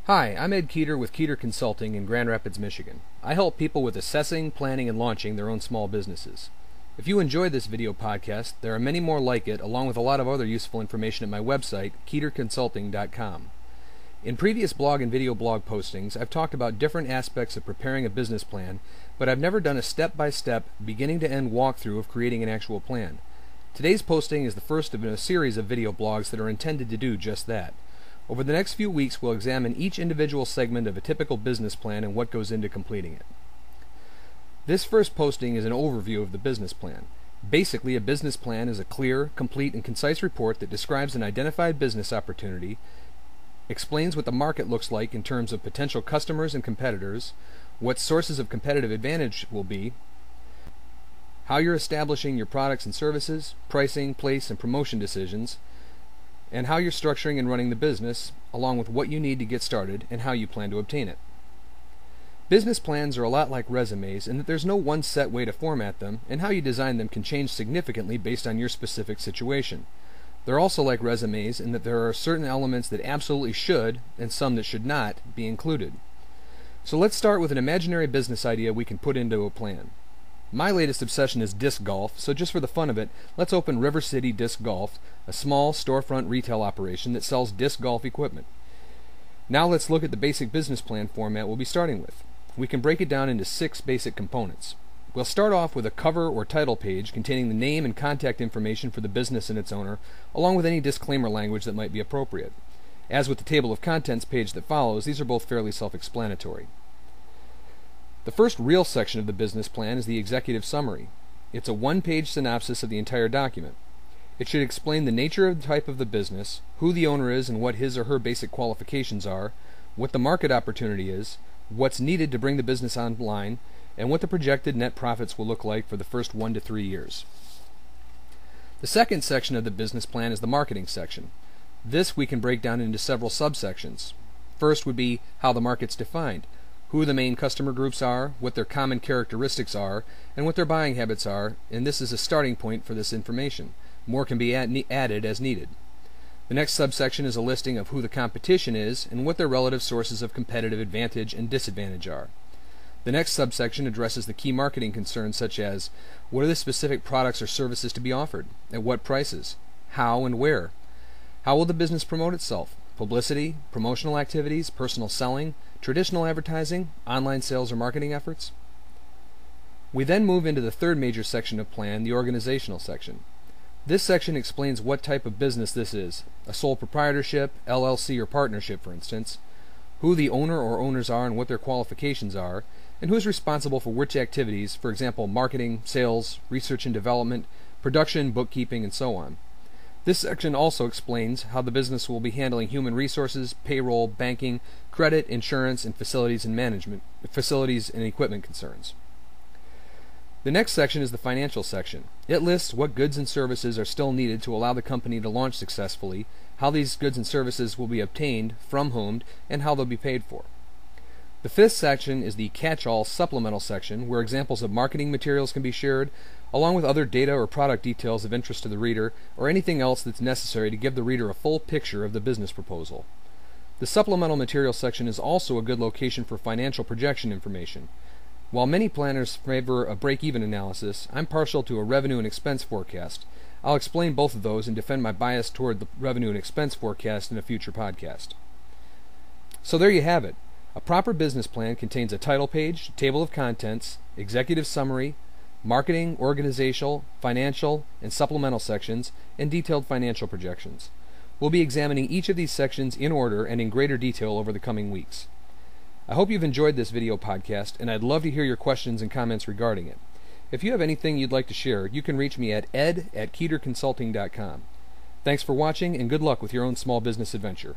Hi, I'm Ed Keeter with Keeter Consulting in Grand Rapids, Michigan. I help people with assessing, planning, and launching their own small businesses. If you enjoyed this video podcast, there are many more like it, along with a lot of other useful information at my website, keeterconsulting.com. In previous blog and video blog postings, I've talked about different aspects of preparing a business plan, but I've never done a step-by-step, beginning-to-end walkthrough of creating an actual plan. Today's posting is the first of a series of video blogs that are intended to do just that. Over the next few weeks, we'll examine each individual segment of a typical business plan and what goes into completing it. This first posting is an overview of the business plan. Basically, a business plan is a clear, complete, and concise report that describes an identified business opportunity, explains what the market looks like in terms of potential customers and competitors, what sources of competitive advantage will be, how you're establishing your products and services, pricing, place, and promotion decisions, and how you're structuring and running the business, along with what you need to get started and how you plan to obtain it. Business plans are a lot like resumes in that there's no one set way to format them, and how you design them can change significantly based on your specific situation. They're also like resumes in that there are certain elements that absolutely should, and some that should not, be included. So let's start with an imaginary business idea we can put into a plan. My latest obsession is disc golf, so just for the fun of it, let's open River City Disc Golf, a small storefront retail operation that sells disc golf equipment. Now let's look at the basic business plan format we'll be starting with. We can break it down into 6 basic components. We'll start off with a cover or title page containing the name and contact information for the business and its owner, along with any disclaimer language that might be appropriate. As with the table of contents page that follows, these are both fairly self-explanatory. The first real section of the business plan is the executive summary. It's a one-page synopsis of the entire document. It should explain the nature of the type of the business, who the owner is and what his or her basic qualifications are, what the market opportunity is, what's needed to bring the business online, and what the projected net profits will look like for the first 1 to 3 years. The second section of the business plan is the marketing section. This we can break down into several subsections. First would be how the market's defined, who the main customer groups are, what their common characteristics are, and what their buying habits are, and this is a starting point for this information. More can be added as needed. The next subsection is a listing of who the competition is and what their relative sources of competitive advantage and disadvantage are. The next subsection addresses the key marketing concerns such as what are the specific products or services to be offered, at what prices, how and where, how will the business promote itself, publicity, promotional activities, personal selling, traditional advertising, online sales or marketing efforts. We then move into the third major section of plan, the organizational section. This section explains what type of business this is, a sole proprietorship, LLC or partnership for instance, who the owner or owners are and what their qualifications are, and who is responsible for which activities, for example marketing, sales, research and development, production, bookkeeping, and so on. This section also explains how the business will be handling human resources, payroll, banking, credit, insurance, and facilities and equipment concerns. The next section is the financial section. It lists what goods and services are still needed to allow the company to launch successfully, how these goods and services will be obtained, from whom, and how they'll be paid for. The fifth section is the catch-all supplemental section, where examples of marketing materials can be shared, along with other data or product details of interest to the reader, or anything else that's necessary to give the reader a full picture of the business proposal. The supplemental material section is also a good location for financial projection information. While many planners favor a break-even analysis, I'm partial to a revenue and expense forecast. I'll explain both of those and defend my bias toward the revenue and expense forecast in a future podcast. So there you have it. A proper business plan contains a title page, table of contents, executive summary, marketing, organizational, financial, and supplemental sections, and detailed financial projections. We'll be examining each of these sections in order and in greater detail over the coming weeks. I hope you've enjoyed this video podcast, and I'd love to hear your questions and comments regarding it. If you have anything you'd like to share, you can reach me at ed@keeterconsulting.com. Thanks for watching, and good luck with your own small business adventure.